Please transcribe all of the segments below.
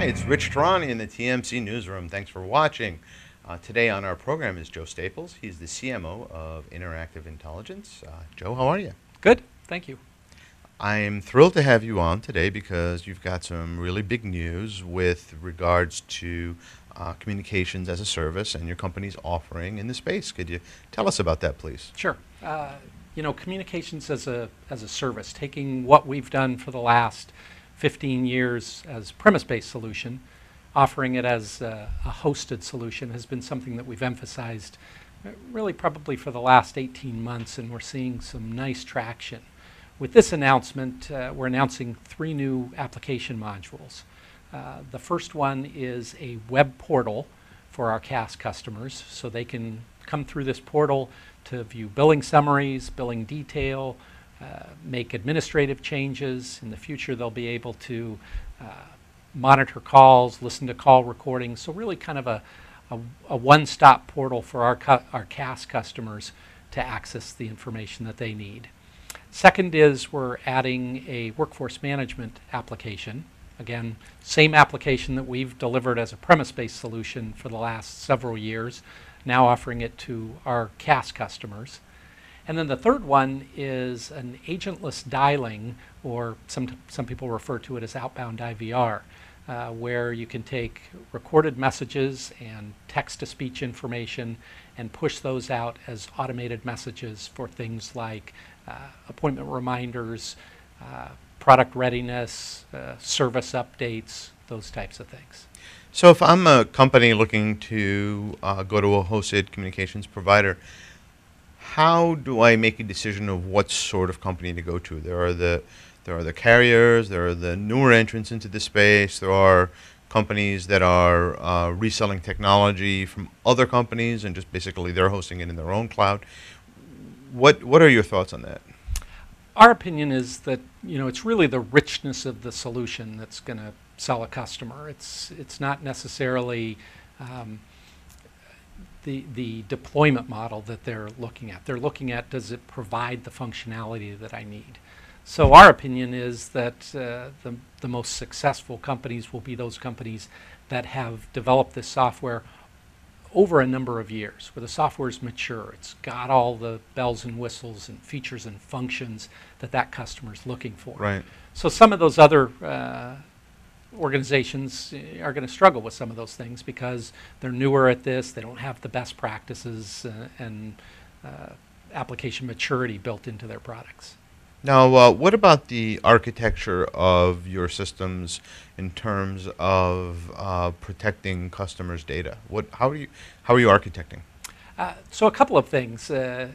it's Rich Tehrani in the TMC newsroom. Thanks for watching. Today on our program is Joe Staples. He's the CMO of Interactive Intelligence. Joe, how are you? Good, thank you. I'm thrilled to have you on today because you've got some really big news with regards to communications as a service and your company's offering in the space. Could you tell us about that, please? Sure. Communications as a service, taking what we've done for the last 15 years as premise-based solution, offering it as a hosted solution has been something that we've emphasized really probably for the last 18 months, and we're seeing some nice traction. With this announcement, we're announcing 3 new application modules. The first one is a web portal for our CAS customers, so they can come through this portal to view billing summaries, billing detail, make administrative changes. In the future, they'll be able to monitor calls, listen to call recordings, so really kind of a one-stop portal for our CAS customers to access the information that they need. Second is we're adding a workforce management application. Again, same application that we've delivered as a premise-based solution for the last several years, now offering it to our CAS customers. And then the third one is an agentless dialing, or some people refer to it as outbound IVR, where you can take recorded messages and text-to-speech information and push those out as automated messages for things like appointment reminders, product readiness, service updates, those types of things. So if I'm a company looking to go to a hosted communications provider, how do I make a decision of what sort of company to go to? There are the carriers, there are the newer entrants into the space, there are companies that are reselling technology from other companies and just basically they're hosting it in their own cloud. What are your thoughts on that? Our opinion is that it's really the richness of the solution that's going to sell a customer. It's not necessarily the deployment model that they're looking at. They're looking at, does it provide the functionality that I need? So our opinion is that the most successful companies will be those companies that have developed this software over a number of years, where the software is mature. It's got all the bells and whistles and features and functions that customer is looking for. Right. So some of those other organizations are going to struggle with some of those things because they're newer at this, they don't have the best practices and application maturity built into their products. Now, what about the architecture of your systems in terms of protecting customers' data? How are you architecting? So a couple of things, and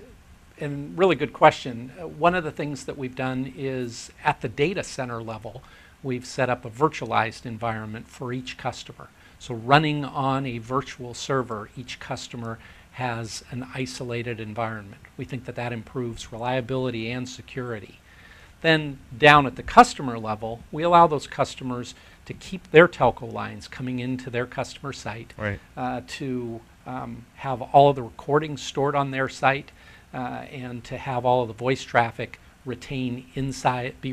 really good question. One of the things that we've done is at the data center level, we've set up a virtualized environment for each customer. So running on a virtual server, each customer has an isolated environment. We think that improves reliability and security. Then down at the customer level, we allow those customers to keep their telco lines coming into their customer site, right, to have all of the recordings stored on their site, and to have all of the voice traffic be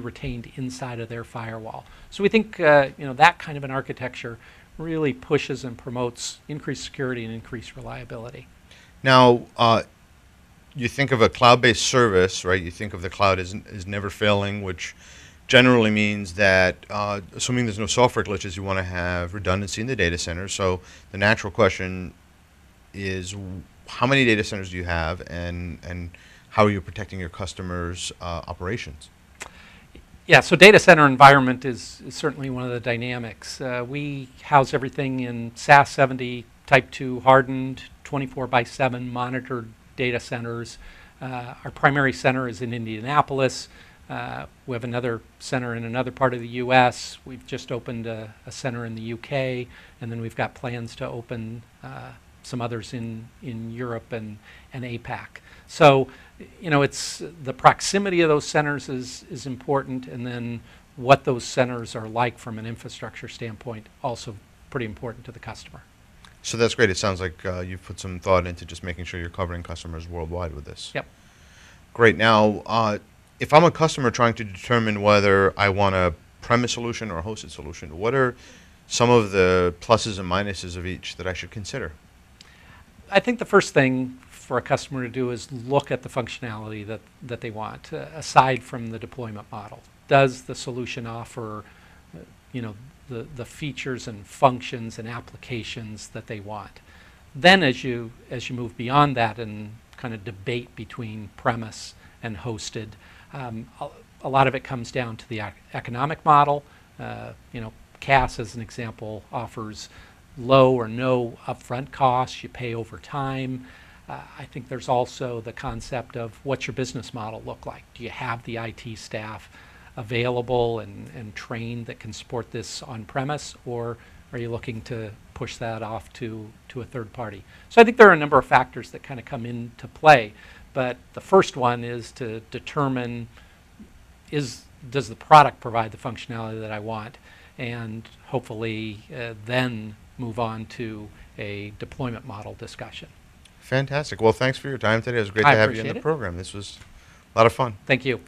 retained inside of their firewall. So we think that kind of an architecture really pushes and promotes increased security and increased reliability. Now, you think of a cloud-based service, right? You think of the cloud as never failing, which generally means that, assuming there's no software glitches, you want to have redundancy in the data center. So the natural question is, how many data centers do you have, and how are you protecting your customers' operations? Yeah, so data center environment is certainly one of the dynamics. We house everything in SAS 70 Type 2 hardened 24/7 monitored data centers. Our primary center is in Indianapolis. We have another center in another part of the U.S. We've just opened a center in the U.K., and then we've got plans to open some others in Europe and APAC. So, it's the proximity of those centers is important, and then what those centers are like from an infrastructure standpoint also pretty important to the customer. So that's great. It sounds like you've put some thought into just making sure you're covering customers worldwide with this. Yep. Great. Now, if I'm a customer trying to determine whether I want a premise solution or a hosted solution, what are some of the pluses and minuses of each that I should consider? I think the first thing for a customer to do is look at the functionality that they want, aside from the deployment model. Does the solution offer, the features and functions and applications that they want? Then as you move beyond that and kind of debate between premise and hosted, a lot of it comes down to the economic model. CAS, as an example, offers low or no upfront costs. You pay over time. I think there's also the concept of what's your business model look like? Do you have the IT staff available and trained that can support this on premise, or are you looking to push that off to a third party? So I think there are a number of factors that kind of come into play, but the first one is to determine does the product provide the functionality that I want, and hopefully then move on to a deployment model discussion. Fantastic. Well, thanks for your time today. It was great I to have you in appreciate the it. program. This was a lot of fun. Thank you.